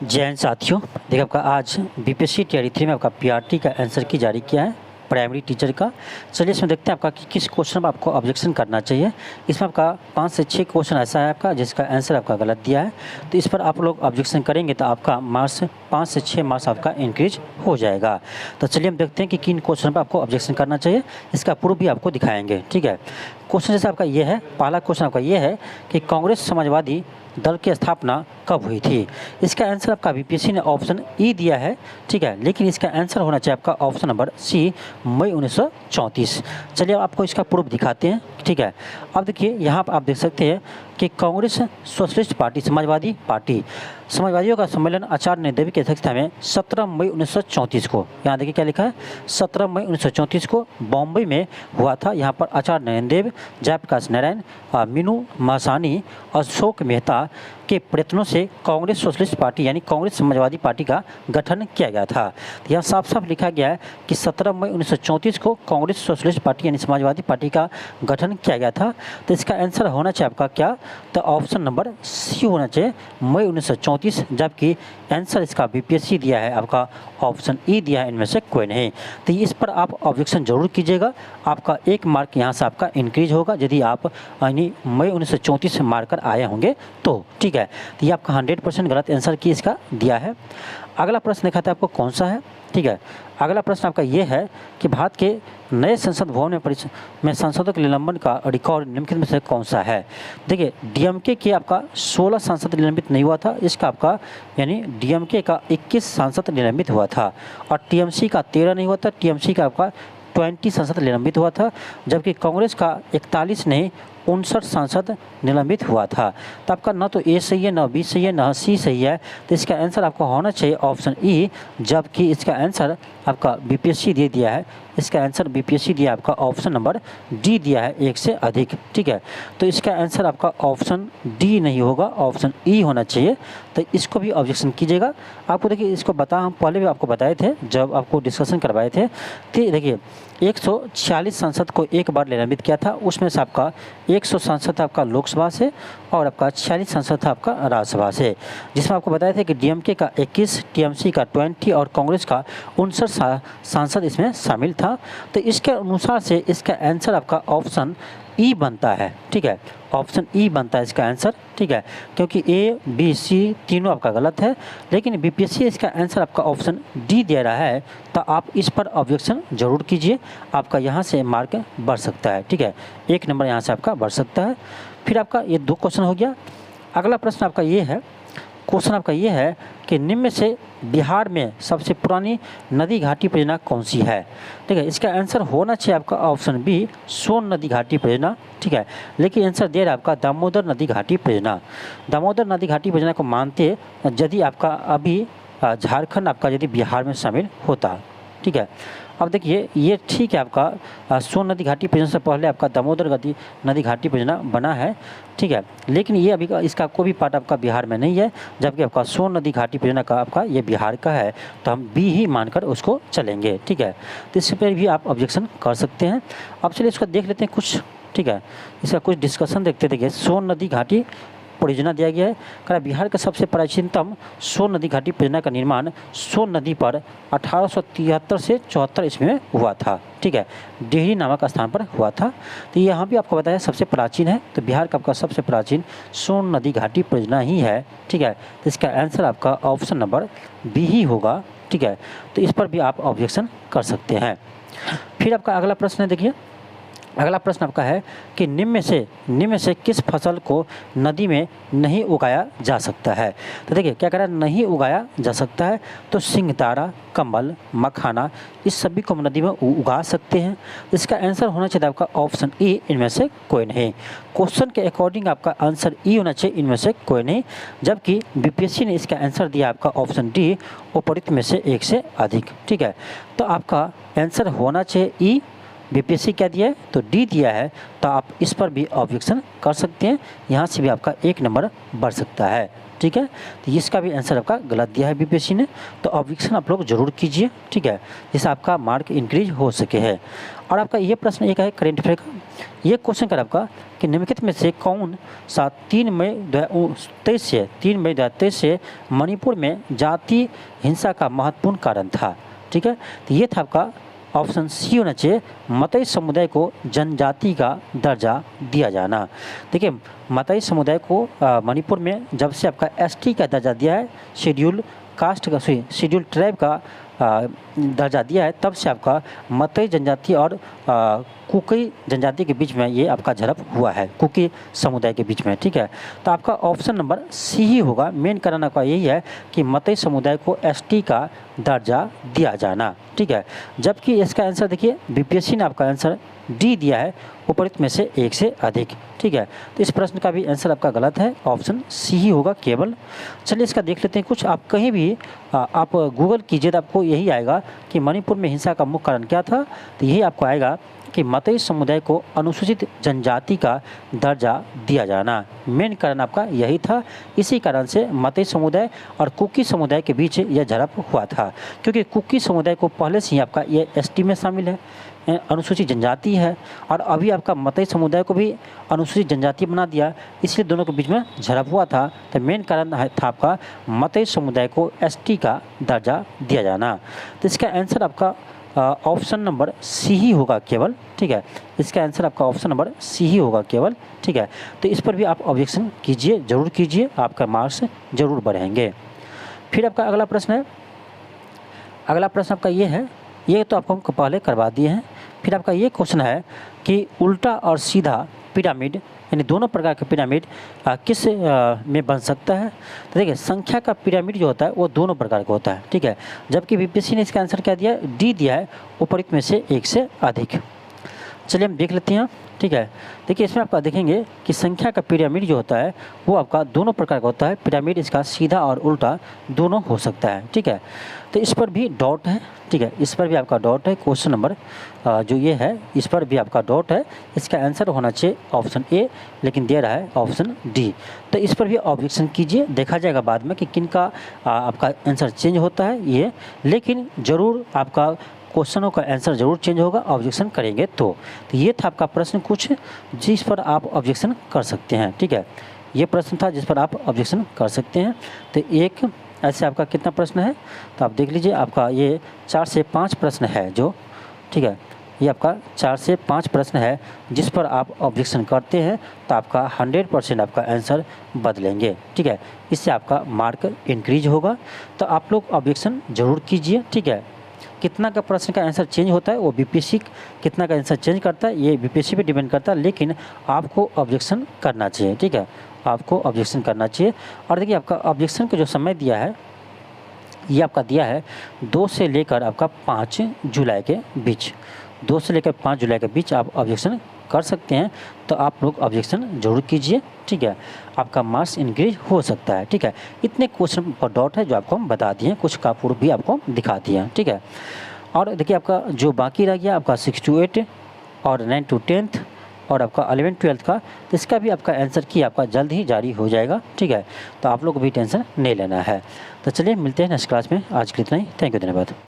जय हिंद साथियों, देखिए आपका आज बीपीएससी टीआरई 3 में आपका पीआरटी का आंसर की जारी किया है प्राइमरी टीचर का। चलिए इसमें देखते हैं आपका कि किस क्वेश्चन में आपको ऑब्जेक्शन करना चाहिए। इसमें आपका 5 से 6 क्वेश्चन ऐसा है आपका जिसका आंसर आपका गलत दिया है, तो इस पर आप लोग ऑब्जेक्शन करेंगे तो आपका मार्क्स 5 से 6 मार्क्स आपका इंक्रीज हो जाएगा। तो चलिए हम देखते हैं कि किन क्वेश्चन पर आपको ऑब्जेक्शन करना चाहिए, इसका प्रूफ भी आपको दिखाएंगे। ठीक है, क्वेश्चन जैसे आपका ये है, पहला क्वेश्चन आपका ये है कि कांग्रेस समाजवादी दल की स्थापना कब हुई थी। इसका आंसर आपका बीपीएससी ने ऑप्शन ई दिया है, ठीक है, लेकिन इसका आंसर होना चाहिए आपका ऑप्शन नंबर सी, मई 1934। चलिए आपको इसका प्रूफ दिखाते हैं। ठीक है, अब देखिए यहाँ पर आप देख सकते हैं कि कांग्रेस सोशलिस्ट पार्टी समाजवादियों का सम्मेलन आचार्य देवी की अध्यक्षता में 17 मई 1934 को, यहाँ देखिए क्या लिखा है, 17 मई 1934 को बॉम्बे में हुआ था। यहाँ पर आचार्य नरेंद्र देव, जयप्रकाश नारायण, मीनू मासानी, अशोक मेहता के प्रयत्नों से कांग्रेस सोशलिस्ट पार्टी यानी कांग्रेस समाजवादी पार्टी का गठन किया गया था। तो यहाँ साफ साफ लिखा गया है कि 17 मई 1934 को कांग्रेस सोशलिस्ट पार्टी यानी समाजवादी पार्टी का गठन किया गया था। तो इसका आंसर होना चाहिए आपका क्या, तो ऑप्शन नंबर सी होना चाहिए, मई 1934, जबकि आंसर इसका बीपीएससी दिया है आपका ऑप्शन ई दिया है, इनमें से कोई नहीं। तो इस पर आप ऑब्जेक्शन जरूर कीजिएगा, आपका 1 मार्क यहाँ से आपका इंक्रीज होगा यदि आप यानी मई 1934 से मारकर आए होंगे तो। ठीक है, तो ये आपका 100% गलत आंसर की इसका दिया है। अगला प्रश्न दिखाते हैं आपको कौन सा है। ठीक है, अगला प्रश्न आपका ये है कि भारत के नए संसद भवन में सांसदों के निलंबन का रिकॉर्ड निम्नलिखित में से कौन सा है। देखिए डीएमके के आपका 16 सांसद निलंबित नहीं हुआ था, इसका आपका यानी डीएमके का 21 सांसद निलंबित हुआ था, और टीएमसी का 13 नहीं हुआ था, टीएमसी का आपका 20 सांसद निलंबित हुआ था, जबकि कांग्रेस का 41 नहीं 59 सांसद निलंबित हुआ था। तो आपका न तो ए सही है, न बी सही है, न सी सही है, तो इसका आंसर आपको होना चाहिए ऑप्शन ई, जबकि इसका आंसर आपका बीपीएससी दे दिया है, इसका आंसर बीपीएससी दिया आपका ऑप्शन नंबर डी दिया है, 1 से अधिक। ठीक है, तो इसका आंसर आपका ऑप्शन डी नहीं होगा, ऑप्शन ई होना चाहिए। तो इसको भी ऑब्जेक्शन कीजिएगा। आपको देखिए इसको हम पहले भी आपको बताए थे जब आपको डिस्कशन करवाए थे। तो देखिए 146 सांसद को एक बार निलंबित किया था, उसमें से आपका 100 सांसद आपका लोकसभा से और आपका 46 सांसद था आपका राज्यसभा से, जिसमें आपको बताया था कि डीएमके का 21, टीएमसी का 20 और कांग्रेस का 59 सांसद इसमें शामिल था। तो इसके अनुसार से इसका आंसर आपका ऑप्शन ई बनता है। ठीक है, ऑप्शन ई बनता है इसका आंसर। ठीक है, क्योंकि ए बी सी तीनों आपका गलत है, लेकिन बीपीएससी इसका आंसर आपका ऑप्शन डी दे रहा है, तो आप इस पर ऑब्जेक्शन जरूर कीजिए, आपका यहाँ से मार्क बढ़ सकता है। ठीक है, 1 नंबर यहाँ से आपका बढ़ सकता है। फिर आपका ये 2 क्वेश्चन हो गया। अगला प्रश्न आपका ये है, क्वेश्चन आपका ये है कि निम्न में से बिहार में सबसे पुरानी नदी घाटी परियोजना कौन सी है। ठीक है, इसका आंसर होना चाहिए आपका ऑप्शन बी, सोन नदी घाटी परियोजना। ठीक है, लेकिन आंसर दे रहा है आपका दामोदर नदी घाटी परियोजना। दामोदर नदी घाटी परियोजना को मानते यदि आपका अभी झारखंड आपका यदि बिहार में शामिल होता। ठीक है, अब देखिए ये ठीक है, आपका सोन नदी घाटी परियोजना से पहले आपका दामोदर नदी घाटी परियोजना बना है। ठीक है, लेकिन ये अभी इसका कोई भी पार्ट आपका बिहार में नहीं है, जबकि आपका सोन नदी घाटी परियोजना का आपका ये बिहार का है, तो हम बी ही मानकर उसको चलेंगे। ठीक है, तो इस पर भी आप ऑब्जेक्शन कर सकते हैं। अब चलिए इसको देख लेते हैं कुछ। ठीक है, इसका कुछ डिस्कशन देखते। देखिए सोन नदी घाटी परियोजना दिया गया है, कहा बिहार का सबसे प्राचीनतम सोन नदी घाटी परियोजना का निर्माण सोन नदी पर 1873 से 74 ईस्वी में हुआ था। ठीक है, डिहरी नामक स्थान पर हुआ था। तो यहाँ भी आपको बताया सबसे प्राचीन है, तो बिहार का आपका सबसे प्राचीन सोन नदी घाटी परियोजना ही है। ठीक है, तो इसका आंसर आपका ऑप्शन नंबर बी ही होगा। ठीक है, तो इस पर भी आप ऑब्जेक्शन कर सकते हैं। फिर आपका अगला प्रश्न है, देखिए अगला प्रश्न आपका है कि निम्न में से किस फसल को नदी में नहीं उगाया जा सकता है। तो देखिए क्या कह रहा है, नहीं उगाया जा सकता है, तो सिंगदारा, कमल, मखाना, इस सभी को हम नदी में उगा सकते हैं। इसका आंसर होना चाहिए आपका ऑप्शन ई, इनमें से कोई नहीं। क्वेश्चन के अकॉर्डिंग आपका आंसर ई होना चाहिए, इनमें से कोई नहीं, जबकि बीपीएससी ने इसका आंसर दिया आपका ऑप्शन डी, उपरोक्त में से 1 से अधिक। ठीक है, तो आपका आंसर होना चाहिए ई, बीपीएससी क्या दिया है तो डी दिया है, तो आप इस पर भी ऑब्जेक्शन कर सकते हैं, यहाँ से भी आपका 1 नंबर बढ़ सकता है। ठीक है, तो इसका भी आंसर आपका गलत दिया है बीपीएससी ने, तो ऑब्जेक्शन आप लोग जरूर कीजिए। ठीक है, जिससे आपका मार्क इंक्रीज हो सके है। और आपका ये प्रश्न एक है करेंट अफेयर का, ये क्वेश्चन कर आपका कि निम्नलिखित में से कौन सा 3 मई 2023 से मणिपुर में जाति हिंसा का महत्वपूर्ण कारण था। ठीक है, तो ये था आपका ऑप्शन सी होना चाहिए, मताई समुदाय को जनजाति का दर्जा दिया जाना। देखिए, मताई समुदाय को मणिपुर में जब से आपका एसटी का दर्जा दिया है, शेड्यूल कास्ट का शेड्यूल ट्राइब का दर्जा दिया है, तब से आपका मताई जनजाति और कुकी जनजाति के बीच में ये आपका झड़प हुआ है, कुकी समुदाय के बीच में। ठीक है, तो आपका ऑप्शन नंबर सी ही होगा। मेन कारण आपका यही है कि मताई समुदाय को एसटी का दर्जा दिया जाना। ठीक है, जबकि इसका आंसर देखिए बीपीएससी ने आपका आंसर डी दिया है, उपरोक्त में से एक से अधिक। ठीक है, तो इस प्रश्न का भी आंसर आपका गलत है, ऑप्शन सी ही होगा केवल। चलिए इसका देख लेते हैं कुछ। आप कहीं भी आप गूगल कीजिए तो आपको यही आएगा कि मणिपुर में हिंसा का मुख्य कारण क्या था, तो यही आपको आएगा कि मताई समुदाय को अनुसूचित जनजाति का दर्जा दिया जाना। मेन कारण आपका यही था। इसी कारण से मताई समुदाय और कुकी समुदाय के बीच यह झड़प हुआ था, क्योंकि कुकी समुदाय को पहले से ही आपका ये एसटी में शामिल है, अनुसूचित जनजाति है, और अभी आपका मताई समुदाय को भी अनुसूचित जनजाति बना दिया, इसलिए दोनों के बीच में झड़प हुआ था। तो मेन कारण था आपका मताई समुदाय को एसटी का दर्जा दिया जाना। तो इसका आंसर आपका ऑप्शन नंबर सी ही होगा केवल। ठीक है, इसका आंसर आपका ऑप्शन नंबर सी ही होगा केवल। ठीक है, तो इस पर भी आप ऑब्जेक्शन कीजिए, जरूर कीजिए, आपका मार्क्स जरूर बढ़ेंगे। फिर आपका अगला प्रश्न है, अगला प्रश्न आपका ये है, ये तो आपको हम पहले करवा दिए हैं। फिर आपका ये क्वेश्चन है कि उल्टा और सीधा पिरामिड यानी दोनों प्रकार के पिरामिड किस में बन सकता है। तो देखिए, संख्या का पिरामिड जो होता है वो दोनों प्रकार का होता है। ठीक है, जबकि बीपीएससी ने इसका आंसर क्या दिया है, डी दिया है, उपरोक्त में से एक से अधिक। चलिए हम देख लेते हैं। ठीक है, देखिए इसमें आपका देखेंगे कि संख्या का पिरामिड जो होता है वो आपका दोनों प्रकार का होता है। पिरामिड इसका सीधा और उल्टा दोनों हो सकता है। ठीक है, तो इस पर भी डॉट है। ठीक है, इस पर भी आपका डॉट है। क्वेश्चन नंबर जो ये है इस पर भी आपका डॉट है। इसका आंसर होना चाहिए ऑप्शन ए, लेकिन दे रहा है ऑप्शन डी। तो इस पर भी ऑब्जेक्शन कीजिए, देखा जाएगा बाद में कि किन का आपका आंसर चेंज होता है ये, लेकिन ज़रूर आपका क्वेश्चनों का आंसर जरूर चेंज होगा ऑब्जेक्शन करेंगे तो ये था आपका प्रश्न कुछ जिस पर आप ऑब्जेक्शन कर सकते हैं। ठीक है, ये प्रश्न था जिस पर आप ऑब्जेक्शन कर सकते हैं। तो एक ऐसे आपका कितना प्रश्न है, तो आप देख लीजिए, आपका ये 4 से 5 प्रश्न है जो, ठीक है, ये आपका 4 से 5 प्रश्न है जिस पर आप ऑब्जेक्शन करते हैं तो आपका 100% आपका आंसर बदलेंगे। ठीक है, इससे आपका मार्क इंक्रीज होगा। तो आप लोग ऑब्जेक्शन जरूर कीजिए। ठीक है, कितना का प्रश्न का आंसर चेंज होता है वो बीपीएससी कितना का आंसर चेंज करता है ये बीपीएससी पे डिपेंड करता है, लेकिन आपको ऑब्जेक्शन करना चाहिए। ठीक है, आपको ऑब्जेक्शन करना चाहिए। और देखिए आपका ऑब्जेक्शन का जो समय दिया है ये आपका दिया है 2 से लेकर आपका 5 जुलाई के बीच। 2 से लेकर 5 जुलाई के बीच आप ऑब्जेक्शन कर सकते हैं। तो आप लोग ऑब्जेक्शन जरूर कीजिए। ठीक है, आपका मार्क्स इंक्रीज हो सकता है। ठीक है, इतने क्वेश्चन पर डॉट है जो आपको हम बता दिए, कुछ का पूर्व भी आपको दिखा दिए। ठीक है, और देखिए आपका जो बाकी रह गया आपका 6 to 8 और 9 to 10th और आपका 11 12th का, तो इसका भी आपका आंसर की आपका जल्द ही जारी हो जाएगा। ठीक है, तो आप लोग को भी टेंशन नहीं लेना है। तो चलिए मिलते हैं नेक्स्ट क्लास में। आज के लिए इतना ही। थैंक यू, धन्यवाद।